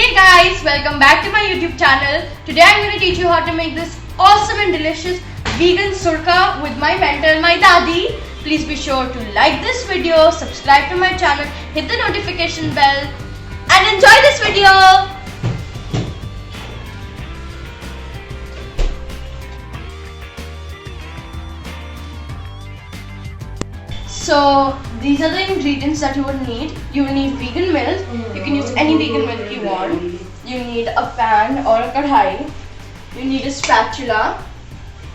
Hey guys, welcome back to my YouTube channel. Today I'm going to teach you how to make this awesome and delicious vegan surka with my mentor, my dadi. Please be sure to like this video, subscribe to my channel, hit the notification bell and enjoy this video. So these are the ingredients that you will need. You will need vegan milk. You can use any vegan milk you want. You need a pan or a kadhai. You need a spatula.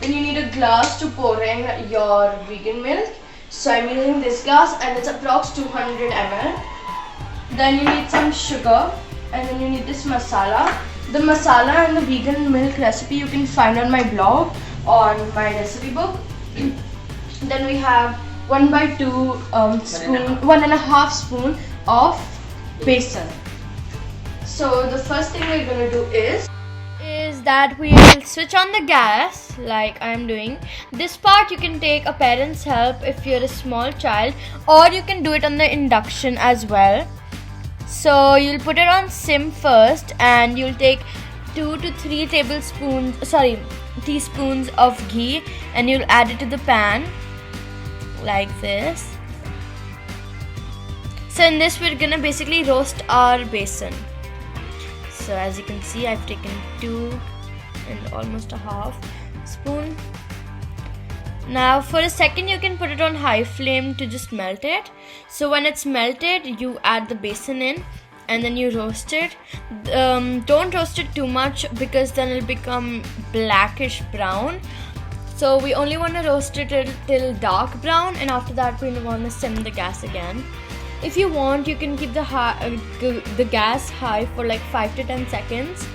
Then you need a glass to pour in your vegan milk. So I'm using this glass and it's approx 200 ml. Then you need some sugar and then you need this masala. The masala and the vegan milk recipe you can find on my blog on my recipe book. Then we have 1/2 spoon, 1.5 spoon of besan. So the first thing we're gonna do is that we'll switch on the gas like I'm doing. This part you can take a parent's help if you're a small child, or you can do it on the induction as well. So you'll put it on sim first and you'll take 2 to 3 teaspoons of ghee and you'll add it to the pan like this. So in this we're gonna basically roast our besan. So as you can see, I've taken 2 and almost a half spoon. Now for a second you can put it on high flame to just melt it. So when it's melted, you add the besan in and then you roast it. Don't roast it too much because then it'll become blackish brown. So we only want to roast it till dark brown, and after that we want to sim the gas again. If you want, you can keep the gas high for like 5 to 10 seconds.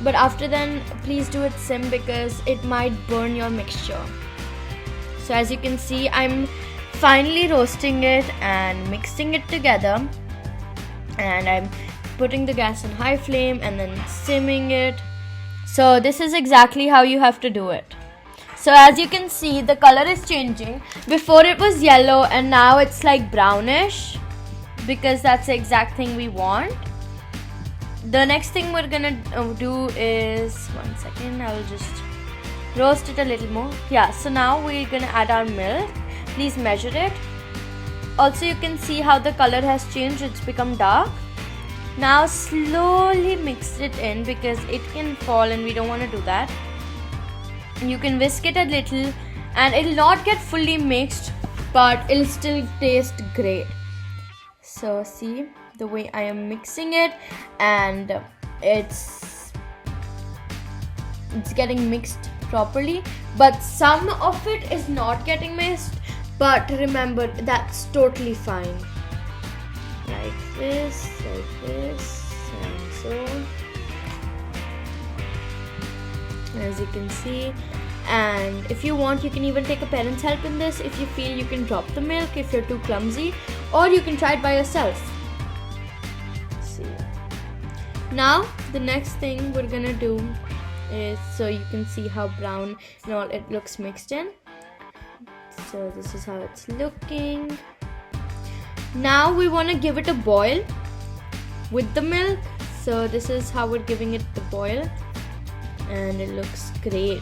But after then, please do it sim because it might burn your mixture. So as you can see, I'm finally roasting it and mixing it together. And I'm putting the gas on high flame and then simming it. So this is exactly how you have to do it. So as you can see, the color is changing. Before it was yellow and now it's like brownish because that's the exact thing we want. The next thing we're gonna do is, one second, I'll just roast it a little more. Yeah, so now we're gonna add our milk. Please measure it. Also you can see how the color has changed, it's become dark. Now slowly mix it in because it can fall and we don't want to do that. You can whisk it a little and it'll not get fully mixed, but it'll still taste great. So see the way I am mixing it, and it's getting mixed properly, but some of it is not getting mixed. But remember, that's totally fine. Like this, and so. As you can see, and if you want, you can even take a parent's help in this. If you feel you can drop the milk if you're too clumsy, or you can try it by yourself. See, now the next thing we're gonna do is, so you can see how brown and all it looks mixed in. So this is how it's looking. Now we want to give it a boil with the milk. So this is how we're giving it the boil, and it looks great.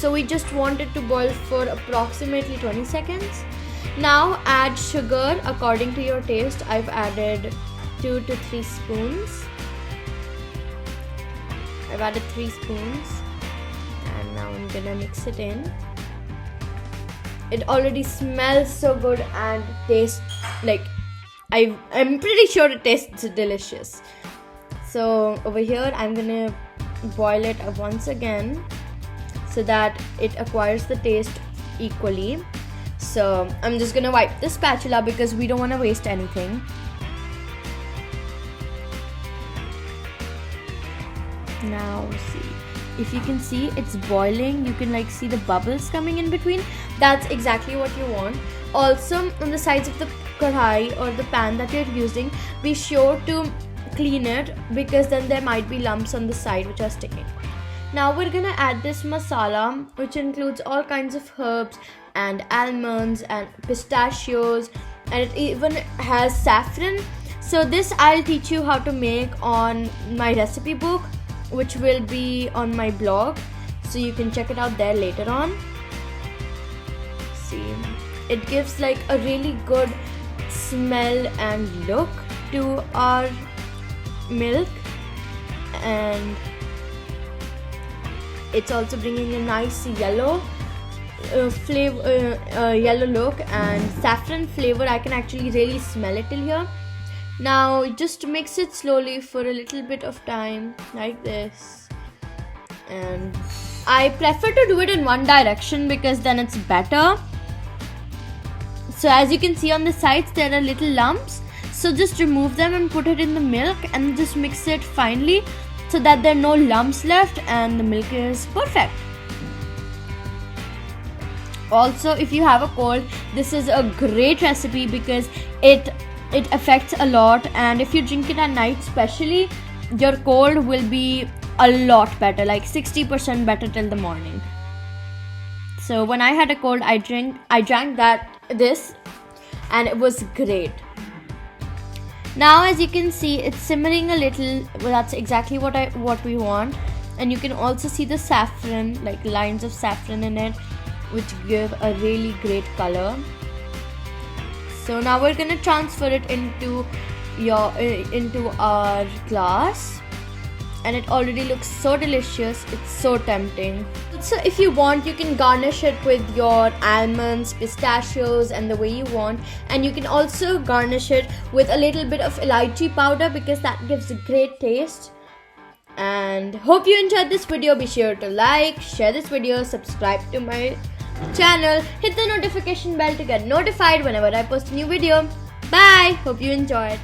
So we just want it to boil for approximately 20 seconds. Now add sugar according to your taste. I've added 2 to 3 spoons. I've added 3 spoons and now I'm gonna mix it in. It already smells so good and tastes like, I'm pretty sure it tastes delicious. So over here I'm gonna boil it once again so that it acquires the taste equally. So I'm just gonna wipe the spatula because we don't want to waste anything. Now see, if you can see it's boiling, you can like see the bubbles coming in between. That's exactly what you want. Also on the sides of the kadhai or the pan that you're using, be sure to clean it because then there might be lumps on the side which are sticking. Now we're gonna add this masala, which includes all kinds of herbs and almonds and pistachios, and it even has saffron. So this I'll teach you how to make on my recipe book, which will be on my blog, so you can check it out there later on. See, it gives like a really good smell and look to our milk, and it's also bringing a nice yellow flavor, yellow look and saffron flavor. I can actually really smell it till here. Now just mix it slowly for a little bit of time like this, and I prefer to do it in one direction because then it's better. So as you can see on the sides there are little lumps, so just remove them and put it in the milk and just mix it finely so that there are no lumps left and the milk is perfect. Also, if you have a cold, this is a great recipe because it affects a lot, and if you drink it at night especially, your cold will be a lot better, like 60% better till the morning. So when I had a cold, I drank this and it was great. Now as you can see, it's simmering a little. Well, that's exactly what we want, and you can also see the saffron, like lines of saffron in it, which give a really great color. So now we're gonna transfer it into our glass, and it already looks so delicious. It's so tempting. So if you want, you can garnish it with your almonds, pistachios, and the way you want, and you can also garnish it with a little bit of elaichi powder because that gives a great taste. And hope you enjoyed this video. Be sure to like, share this video, subscribe to my channel, hit the notification bell to get notified whenever I post a new video. Bye. Hope you enjoyed.